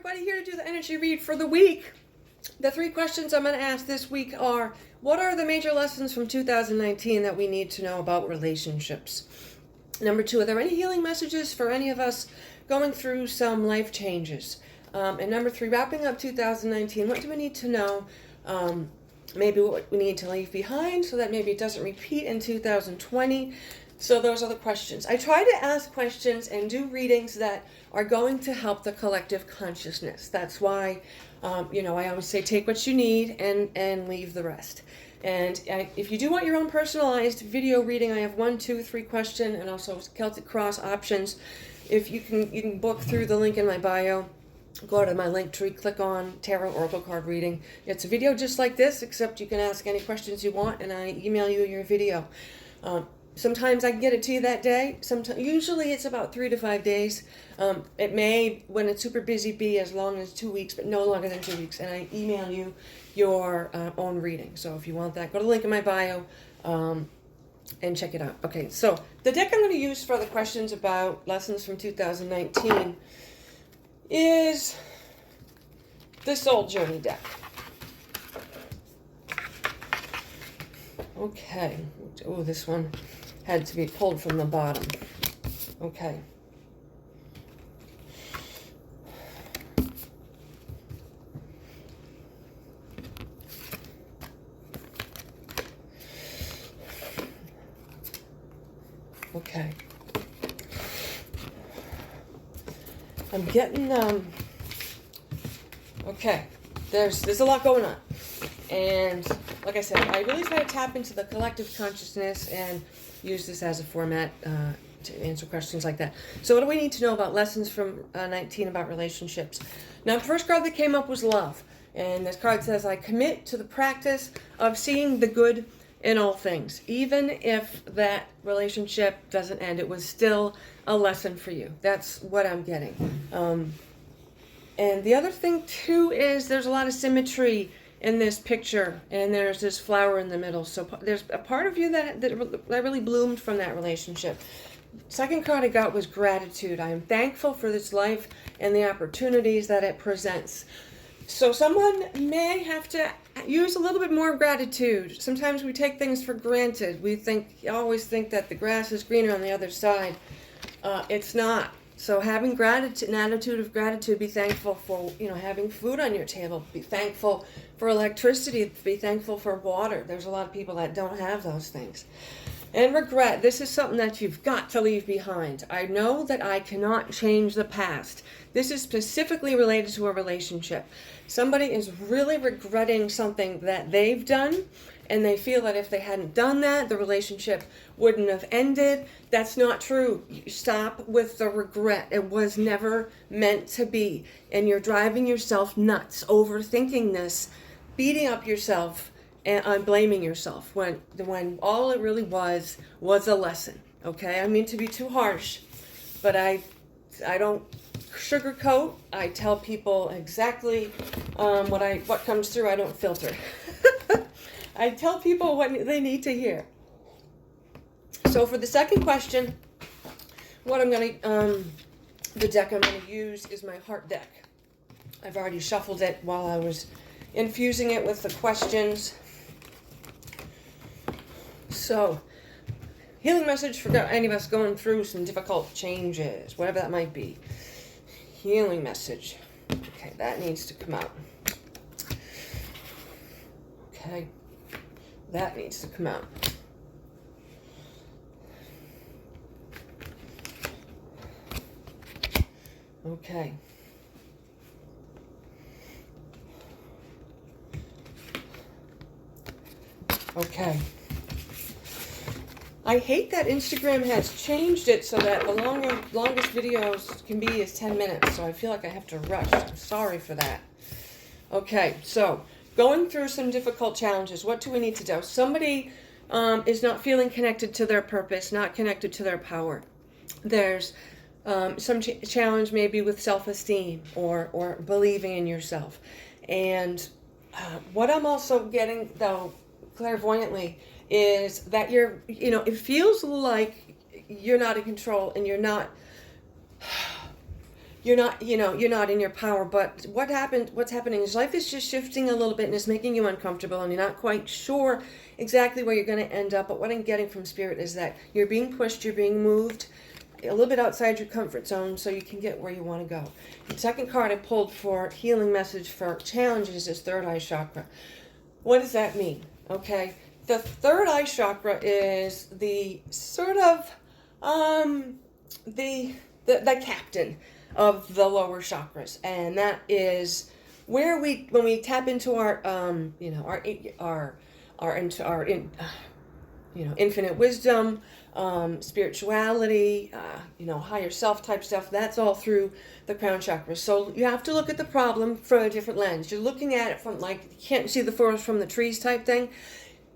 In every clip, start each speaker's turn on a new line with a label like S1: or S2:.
S1: everybody, here to do the energy read for the week. The 3 questions I'm going to ask this week are, what are the major lessons from 2019 that we need to know about relationships? Number 2, are there any healing messages for any of us going through some life changes? And number 3, wrapping up 2019, what do we need to know? Maybe what we need to leave behind so that maybe it doesn't repeat in 2020. So those are the questions. I try to ask questions and do readings that are going to help the collective consciousness. That's why, I always say take what you need and leave the rest. And if you do want your own personalized video reading, I have 1, 2, 3 question and also Celtic Cross options. If you can book through the link in my bio. Go to my link tree, click on Tarot Oracle Card Reading. It's a video just like this, except you can ask any questions you want, and I email you your video. Sometimes I can get it to you that day. Usually it's about 3 to 5 days. It may, when it's super busy, be as long as 2 weeks, but no longer than 2 weeks. And I email you your own reading. So if you want that, go to the link in my bio and check it out. Okay, so the deck I'm going to use for the questions about lessons from 2019 is the Soul Journey deck. Okay. Oh, this one had to be pulled from the bottom. Okay. Okay. I'm getting, okay, there's a lot going on. And like I said, I really try to tap into the collective consciousness and use this as a format to answer questions like that. So what do we need to know about lessons from 19 about relationships? Now, the first card that came up was love. And this card says, I commit to the practice of seeing the good in all things. Even if that relationship doesn't end, it was still a lesson for you. That's what I'm getting. And the other thing, too, is there's a lot of symmetry in this picture, and there's this flower in the middle. So there's a part of you that really bloomed from that relationship. Second card I got was gratitude. I am thankful for this life and the opportunities that it presents. So someone may have to use a little bit more gratitude. Sometimes we take things for granted. We always think that the grass is greener on the other side. It's not. So having gratitude, an attitude of gratitude, be thankful for, having food on your table. Be thankful for electricity. Be thankful for water. There's a lot of people that don't have those things. And regret. This is something that you've got to leave behind. I know that I cannot change the past. This is specifically related to a relationship. Somebody is really regretting something that they've done, and they feel that if they hadn't done that, the relationship wouldn't have ended. That's not true. You stop with the regret. It was never meant to be. And you're driving yourself nuts, overthinking this, beating up yourself, and blaming yourself when all it really was a lesson. Okay? I mean to be too harsh, but I don't sugarcoat. I tell people exactly what comes through. I don't filter. I tell people what they need to hear. So for the second question, the deck I'm going to use is my heart deck. I've already shuffled it while I was infusing it with the questions. So, healing message for any of us going through some difficult changes, whatever that might be. Healing message. Okay, that needs to come out. Okay, that needs to come out. Okay. Okay. I hate that Instagram has changed it so that the longest videos can be is 10 minutes. So I feel like I have to rush. I'm sorry for that. Okay, so going through some difficult challenges. What do we need to do? Somebody is not feeling connected to their purpose, not connected to their power. There's some challenge maybe with self-esteem or believing in yourself. And what I'm also getting, though, clairvoyantly, is that it feels like you're not in control and you're not you're not in your power. But what's happening is life is just shifting a little bit and it's making you uncomfortable and you're not quite sure exactly where you're going to end up. But what I'm getting from Spirit is that you're being pushed, you're being moved a little bit outside your comfort zone so you can get where you want to go. The second card I pulled for healing message for challenges is third eye chakra. What does that mean? Okay, the third eye chakra is the sort of the captain of the lower chakras, and that is where when we tap into our infinite wisdom, spirituality, higher self type stuff. That's all through the crown chakra. So you have to look at the problem from a different lens. You're looking at it from like you can't see the forest from the trees type thing.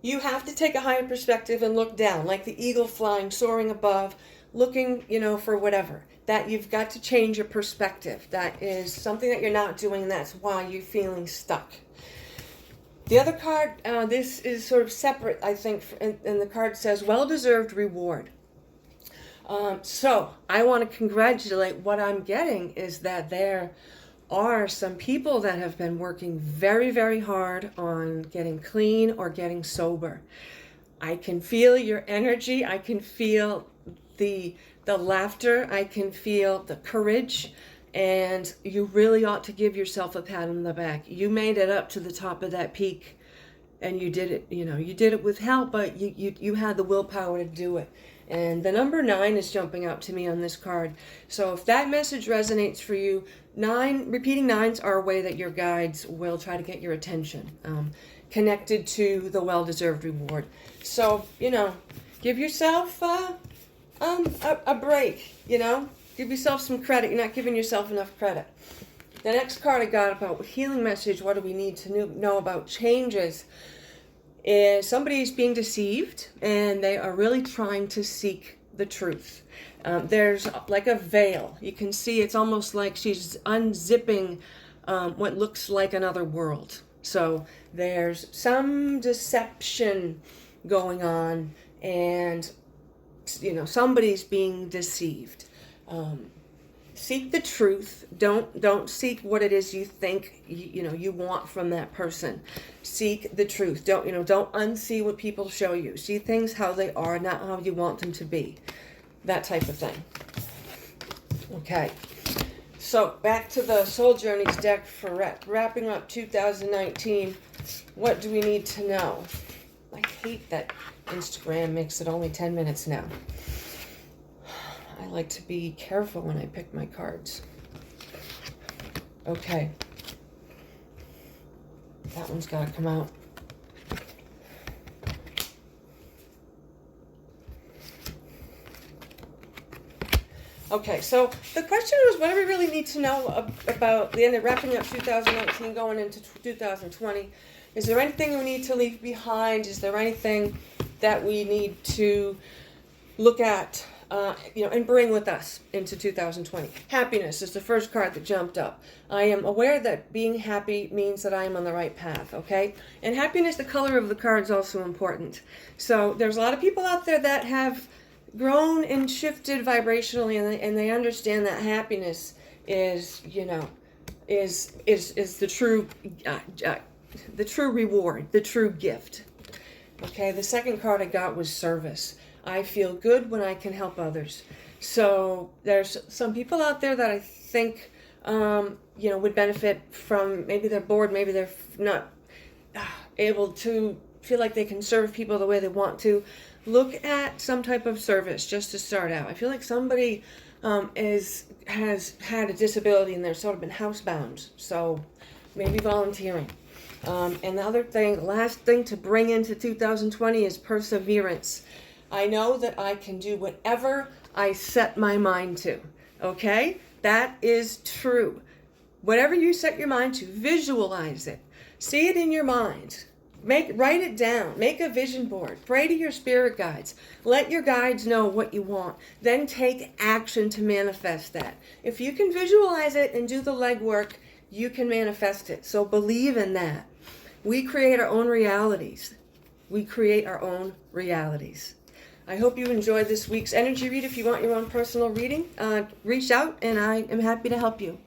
S1: You have to take a higher perspective and look down, like the eagle flying, soaring above, looking, for whatever. That you've got to change your perspective. That is something that you're not doing, and that's why you're feeling stuck. The other card, this is sort of separate, I think, and the card says, well-deserved reward. So I want to congratulate, what I'm getting is that there are some people that have been working very, very hard on getting clean or getting sober. I can feel your energy. I can feel the laughter. I can feel the courage. And you really ought to give yourself a pat on the back. You made it up to the top of that peak, and you did it. You did it with help, but you had the willpower to do it. And the number 9 is jumping out to me on this card. So if that message resonates for you, repeating 9s are a way that your guides will try to get your attention, connected to the well-deserved reward. So, give yourself a break, Give yourself some credit. You're not giving yourself enough credit. The next card I got about healing message, what do we need to know about changes, is somebody's being deceived and they are really trying to seek the truth. There's like a veil. You can see it's almost like she's unzipping what looks like another world. So there's some deception going on, and somebody's being deceived. Seek the truth. Don't seek what it is you think you want from that person. Seek the truth. Don't unsee what people show you. See things how they are, not how you want them to be. That type of thing. Okay. So back to the Soul Journeys deck for wrapping up 2019. What do we need to know? I hate that Instagram makes it only 10 minutes now. I like to be careful when I pick my cards. Okay. That one's got to come out. Okay, so the question was, what do we really need to know about the end of wrapping up 2019, going into 2020? Is there anything we need to leave behind? Is there anything that we need to look at, and bring with us into 2020? Happiness is the first card that jumped up. I am aware that being happy means that I am on the right path, okay? And happiness, the color of the card, is also important. So there's a lot of people out there that have grown and shifted vibrationally, and they understand that happiness is, is the true reward, the true gift. Okay, the second card I got was service. I feel good when I can help others. So there's some people out there that I think, would benefit from, maybe they're bored, maybe they're not able to feel like they can serve people the way they want to. Look at some type of service just to start out. I feel like somebody has had a disability and they're sort of been housebound. So maybe volunteering. And the other thing, last thing to bring into 2020 is perseverance. I know that I can do whatever I set my mind to. Okay? That is true. Whatever you set your mind to, visualize it. See it in your mind. Write it down. Make a vision board. Pray to your spirit guides. Let your guides know what you want. Then take action to manifest that. If you can visualize it and do the legwork, you can manifest it. So believe in that. We create our own realities. We create our own realities. I hope you enjoyed this week's energy read. If you want your own personal reading, reach out and I am happy to help you.